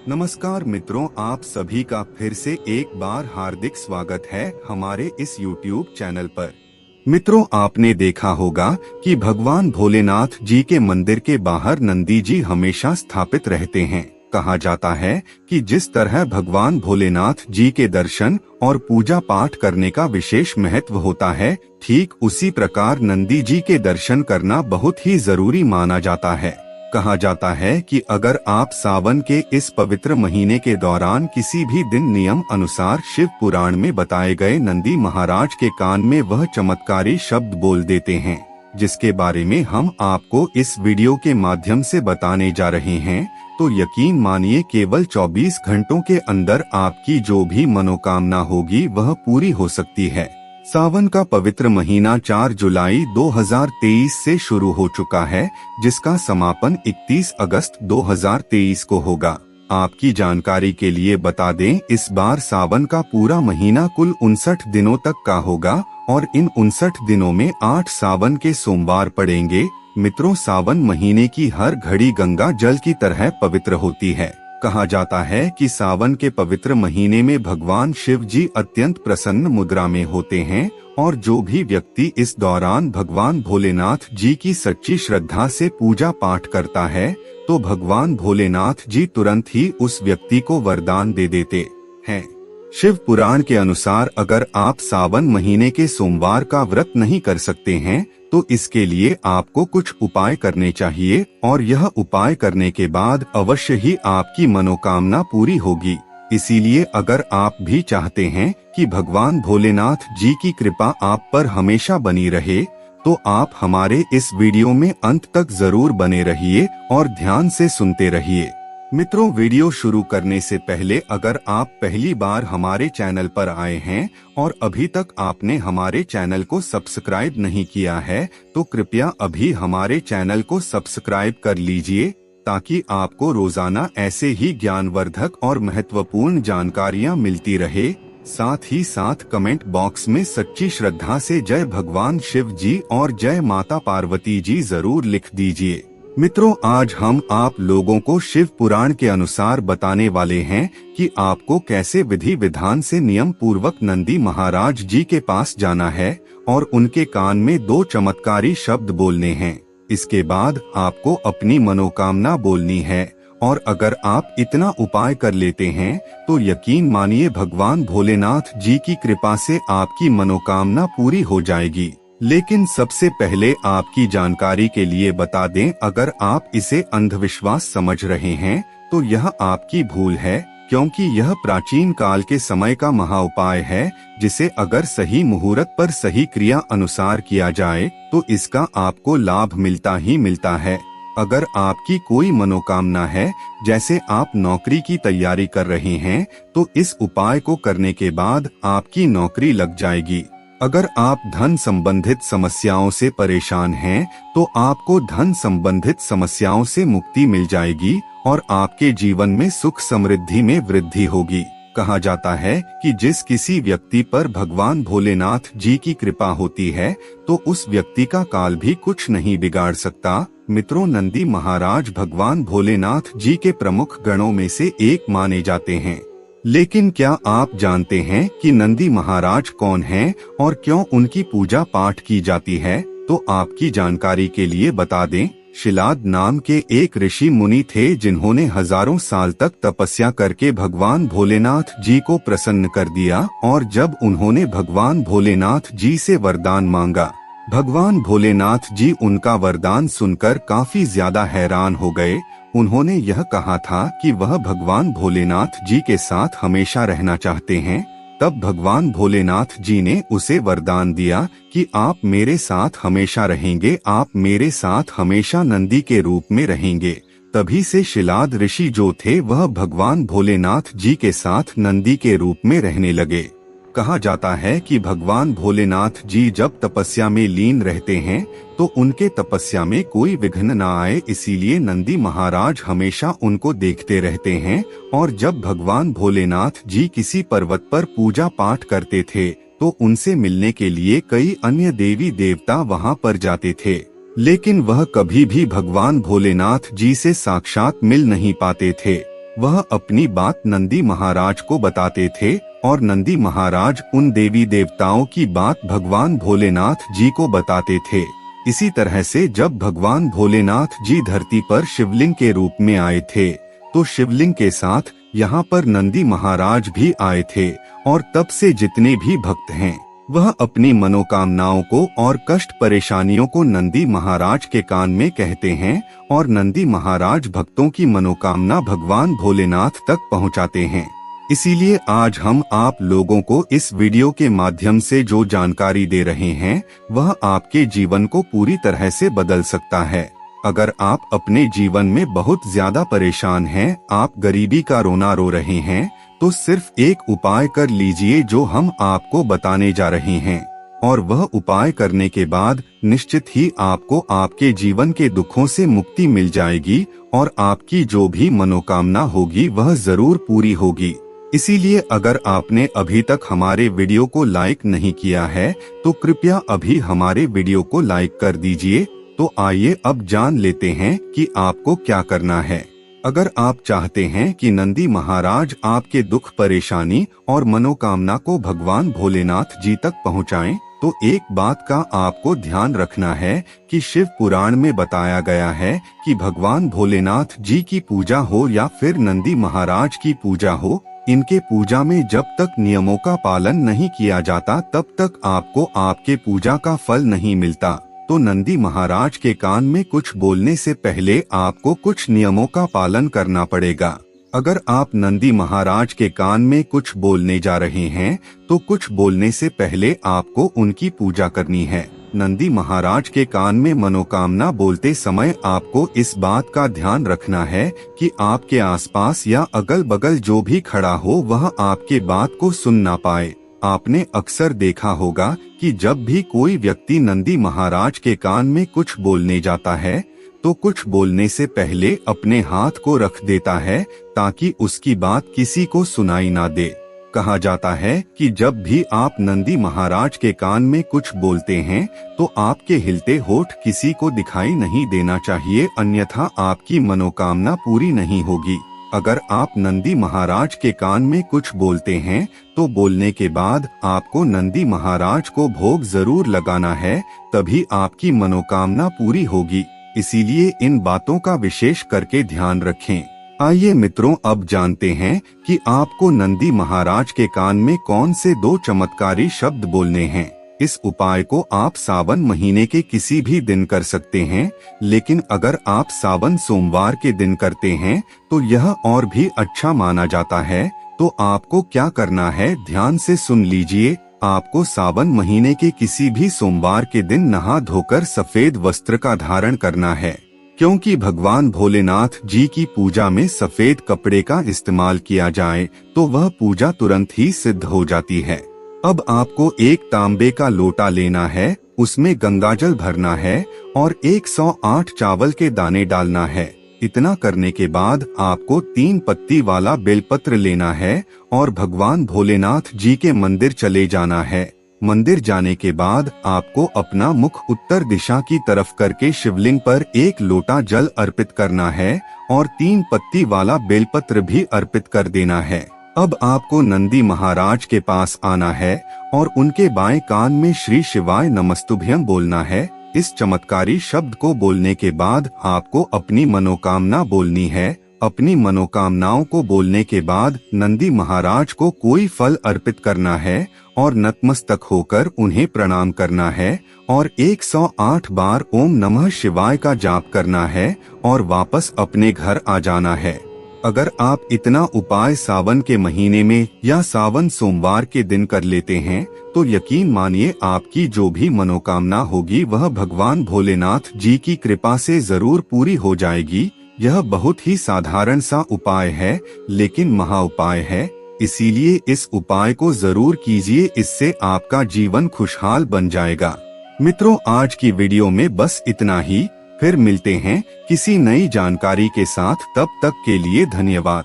नमस्कार मित्रों, आप सभी का फिर से एक बार हार्दिक स्वागत है हमारे इस YouTube चैनल पर। मित्रों, आपने देखा होगा कि भगवान भोलेनाथ जी के मंदिर के बाहर नंदी जी हमेशा स्थापित रहते हैं। कहा जाता है कि जिस तरह भगवान भोलेनाथ जी के दर्शन और पूजा पाठ करने का विशेष महत्व होता है, ठीक उसी प्रकार नंदी जी के दर्शन करना बहुत ही जरूरी माना जाता है। कहा जाता है कि अगर आप सावन के इस पवित्र महीने के दौरान किसी भी दिन नियम अनुसार शिव पुराण में बताए गए नंदी महाराज के कान में वह चमत्कारी शब्द बोल देते हैं, जिसके बारे में हम आपको इस वीडियो के माध्यम से बताने जा रहे हैं, तो यकीन मानिए केवल 24 घंटों के अंदर आपकी जो भी मनोकामना होगी वह पूरी हो सकती है। सावन का पवित्र महीना 4 जुलाई 2023 से शुरू हो चुका है, जिसका समापन 31 अगस्त 2023 को होगा। आपकी जानकारी के लिए बता दें, इस बार सावन का पूरा महीना कुल 59 दिनों तक का होगा और इन 59 दिनों में 8 सावन के सोमवार पड़ेंगे। मित्रों, सावन महीने की हर घड़ी गंगा जल की तरह पवित्र होती है। कहा जाता है कि सावन के पवित्र महीने में भगवान शिव जी अत्यंत प्रसन्न मुद्रा में होते हैं और जो भी व्यक्ति इस दौरान भगवान भोलेनाथ जी की सच्ची श्रद्धा से पूजा पाठ करता है, तो भगवान भोलेनाथ जी तुरंत ही उस व्यक्ति को वरदान दे देते हैं। शिव पुराण के अनुसार अगर आप सावन महीने के सोमवार का व्रत नहीं कर सकते हैं, तो इसके लिए आपको कुछ उपाय करने चाहिए और यह उपाय करने के बाद अवश्य ही आपकी मनोकामना पूरी होगी। इसीलिए अगर आप भी चाहते हैं कि भगवान भोलेनाथ जी की कृपा आप पर हमेशा बनी रहे, तो आप हमारे इस वीडियो में अंत तक जरूर बने रहिए और ध्यान से सुनते रहिए। मित्रों, वीडियो शुरू करने से पहले अगर आप पहली बार हमारे चैनल पर आए हैं और अभी तक आपने हमारे चैनल को सब्सक्राइब नहीं किया है, तो कृपया अभी हमारे चैनल को सब्सक्राइब कर लीजिए, ताकि आपको रोजाना ऐसे ही ज्ञानवर्धक और महत्वपूर्ण जानकारियां मिलती रहे। साथ ही साथ कमेंट बॉक्स में सच्ची श्रद्धा से जय भगवान शिव जी और जय माता पार्वती जी जरूर लिख दीजिए। मित्रों, आज हम आप लोगों को शिव पुराण के अनुसार बताने वाले हैं कि आपको कैसे विधि विधान से नियम पूर्वक नंदी महाराज जी के पास जाना है और उनके कान में 2 चमत्कारी शब्द बोलने हैं। इसके बाद आपको अपनी मनोकामना बोलनी है और अगर आप इतना उपाय कर लेते हैं, तो यकीन मानिए भगवान भोलेनाथ जी की कृपा से आपकी मनोकामना पूरी हो जाएगी। लेकिन सबसे पहले आपकी जानकारी के लिए बता दें, अगर आप इसे अंधविश्वास समझ रहे हैं तो यह आपकी भूल है, क्योंकि यह प्राचीन काल के समय का महाउपाय है, जिसे अगर सही मुहूर्त पर सही क्रिया अनुसार किया जाए तो इसका आपको लाभ मिलता ही मिलता है। अगर आपकी कोई मनोकामना है, जैसे आप नौकरी की तैयारी कर रहे हैं, तो इस उपाय को करने के बाद आपकी नौकरी लग जाएगी। अगर आप धन संबंधित समस्याओं से परेशान हैं, तो आपको धन संबंधित समस्याओं से मुक्ति मिल जाएगी और आपके जीवन में सुख समृद्धि में वृद्धि होगी। कहा जाता है कि जिस किसी व्यक्ति पर भगवान भोलेनाथ जी की कृपा होती है, तो उस व्यक्ति का काल भी कुछ नहीं बिगाड़ सकता। मित्रों, नंदी महाराज भगवान भोलेनाथ जी के प्रमुख गणों में से एक माने जाते हैं। लेकिन क्या आप जानते हैं कि नंदी महाराज कौन हैं और क्यों उनकी पूजा पाठ की जाती है? तो आपकी जानकारी के लिए बता दें, शिलाद नाम के एक ऋषि मुनि थे, जिन्होंने हजारों साल तक तपस्या करके भगवान भोलेनाथ जी को प्रसन्न कर दिया और जब उन्होंने भगवान भोलेनाथ जी से वरदान मांगा, भगवान भोलेनाथ जी उनका वरदान सुनकर काफी ज्यादा हैरान हो गए। उन्होंने यह कहा था कि वह भगवान भोलेनाथ जी के साथ हमेशा रहना चाहते हैं। तब भगवान भोलेनाथ जी ने उसे वरदान दिया कि आप मेरे साथ हमेशा रहेंगे, आप मेरे साथ हमेशा नंदी के रूप में रहेंगे। तभी से शिलाद ऋषि जो थे वह भगवान भोलेनाथ जी के साथ नंदी के रूप में रहने लगे। कहा जाता है कि भगवान भोलेनाथ जी जब तपस्या में लीन रहते हैं, तो उनके तपस्या में कोई विघ्न न आए, इसीलिए नंदी महाराज हमेशा उनको देखते रहते हैं। और जब भगवान भोलेनाथ जी किसी पर्वत पर पूजा पाठ करते थे, तो उनसे मिलने के लिए कई अन्य देवी देवता वहां पर जाते थे, लेकिन वह कभी भी भगवान भोलेनाथ जी से साक्षात मिल नहीं पाते थे। वह अपनी बात नंदी महाराज को बताते थे और नंदी महाराज उन देवी देवताओं की बात भगवान भोलेनाथ जी को बताते थे। इसी तरह से जब भगवान भोलेनाथ जी धरती पर शिवलिंग के रूप में आए थे तो शिवलिंग के साथ यहाँ पर नंदी महाराज भी आए थे और तब से जितने भी भक्त हैं वह अपनी मनोकामनाओं को और कष्ट परेशानियों को नंदी महाराज के कान में कहते हैं और नंदी महाराज भक्तों की मनोकामना भगवान भोलेनाथ तक पहुँचाते हैं। इसीलिए आज हम आप लोगों को इस वीडियो के माध्यम से जो जानकारी दे रहे हैं वह आपके जीवन को पूरी तरह से बदल सकता है। अगर आप अपने जीवन में बहुत ज्यादा परेशान हैं, आप गरीबी का रोना रो रहे हैं, तो सिर्फ एक उपाय कर लीजिए जो हम आपको बताने जा रहे हैं और वह उपाय करने के बाद निश्चित ही आपको आपके जीवन के दुखों से मुक्ति मिल जाएगी और आपकी जो भी मनोकामना होगी वह जरूर पूरी होगी। इसीलिए अगर आपने अभी तक हमारे वीडियो को लाइक नहीं किया है तो कृपया अभी हमारे वीडियो को लाइक कर दीजिए। तो आइए अब जान लेते हैं कि आपको क्या करना है। अगर आप चाहते हैं कि नंदी महाराज आपके दुख परेशानी और मनोकामना को भगवान भोलेनाथ जी तक पहुंचाएं, तो एक बात का आपको ध्यान रखना है कि शिव पुराण में बताया गया है कि भगवान भोलेनाथ जी की पूजा हो या फिर नंदी महाराज की पूजा हो, इनके पूजा में जब तक नियमों का पालन नहीं किया जाता तब तक आपको आपके पूजा का फल नहीं मिलता। तो नंदी महाराज के कान में कुछ बोलने से पहले आपको कुछ नियमों का पालन करना पड़ेगा। अगर आप नंदी महाराज के कान में कुछ बोलने जा रहे हैं तो कुछ बोलने से पहले आपको उनकी पूजा करनी है। नंदी महाराज के कान में मनोकामना बोलते समय आपको इस बात का ध्यान रखना है कि आपके आसपास या अगल बगल जो भी खड़ा हो वह आपके बात को सुन ना पाए। आपने अक्सर देखा होगा कि जब भी कोई व्यक्ति नंदी महाराज के कान में कुछ बोलने जाता है तो कुछ बोलने से पहले अपने हाथ को रख देता है ताकि उसकी बात किसी को सुनाई ना दे। कहा जाता है कि जब भी आप नंदी महाराज के कान में कुछ बोलते हैं तो आपके हिलते होठ किसी को दिखाई नहीं देना चाहिए, अन्यथा आपकी मनोकामना पूरी नहीं होगी। अगर आप नंदी महाराज के कान में कुछ बोलते हैं तो बोलने के बाद आपको नंदी महाराज को भोग जरूर लगाना है, तभी आपकी मनोकामना पूरी होगी। इसीलिए इन बातों का विशेष करके ध्यान रखें। आइए मित्रों, अब जानते हैं कि आपको नंदी महाराज के कान में कौन से 2 चमत्कारी शब्द बोलने हैं। इस उपाय को आप सावन महीने के किसी भी दिन कर सकते हैं, लेकिन अगर आप सावन सोमवार के दिन करते हैं तो यह और भी अच्छा माना जाता है। तो आपको क्या करना है, ध्यान से सुन लीजिए। आपको सावन महीने के किसी भी सोमवार के दिन नहा धोकर सफेद वस्त्र का धारण करना है, क्योंकि भगवान भोलेनाथ जी की पूजा में सफेद कपड़े का इस्तेमाल किया जाए तो वह पूजा तुरंत ही सिद्ध हो जाती है। अब आपको एक तांबे का लोटा लेना है, उसमें गंगाजल भरना है और 108 चावल के दाने डालना है। इतना करने के बाद आपको 3 पत्ती वाला बेलपत्र लेना है और भगवान भोलेनाथ जी के मंदिर चले जाना है। मंदिर जाने के बाद आपको अपना मुख उत्तर दिशा की तरफ करके शिवलिंग पर 1 लोटा जल अर्पित करना है और 3 पत्ती वाला बेलपत्र भी अर्पित कर देना है। अब आपको नंदी महाराज के पास आना है और उनके बाएं कान में श्री शिवाय नमस्तुभ्यम बोलना है। इस चमत्कारी शब्द को बोलने के बाद आपको अपनी मनोकामना बोलनी है। अपनी मनोकामनाओं को बोलने के बाद नंदी महाराज को कोई फल अर्पित करना है और नतमस्तक होकर उन्हें प्रणाम करना है और 108 बार ओम नमः शिवाय का जाप करना है और वापस अपने घर आ जाना है। अगर आप इतना उपाय सावन के महीने में या सावन सोमवार के दिन कर लेते हैं तो यकीन मानिए आपकी जो भी मनोकामना होगी वह भगवान भोलेनाथ जी की कृपा से जरूर पूरी हो जाएगी। यह बहुत ही साधारण सा उपाय है, लेकिन महा उपाय है, इसीलिए इस उपाय को जरूर कीजिए। इससे आपका जीवन खुशहाल बन जाएगा। मित्रों, आज की वीडियो में बस इतना ही। फिर मिलते हैं किसी नई जानकारी के साथ। तब तक के लिए धन्यवाद।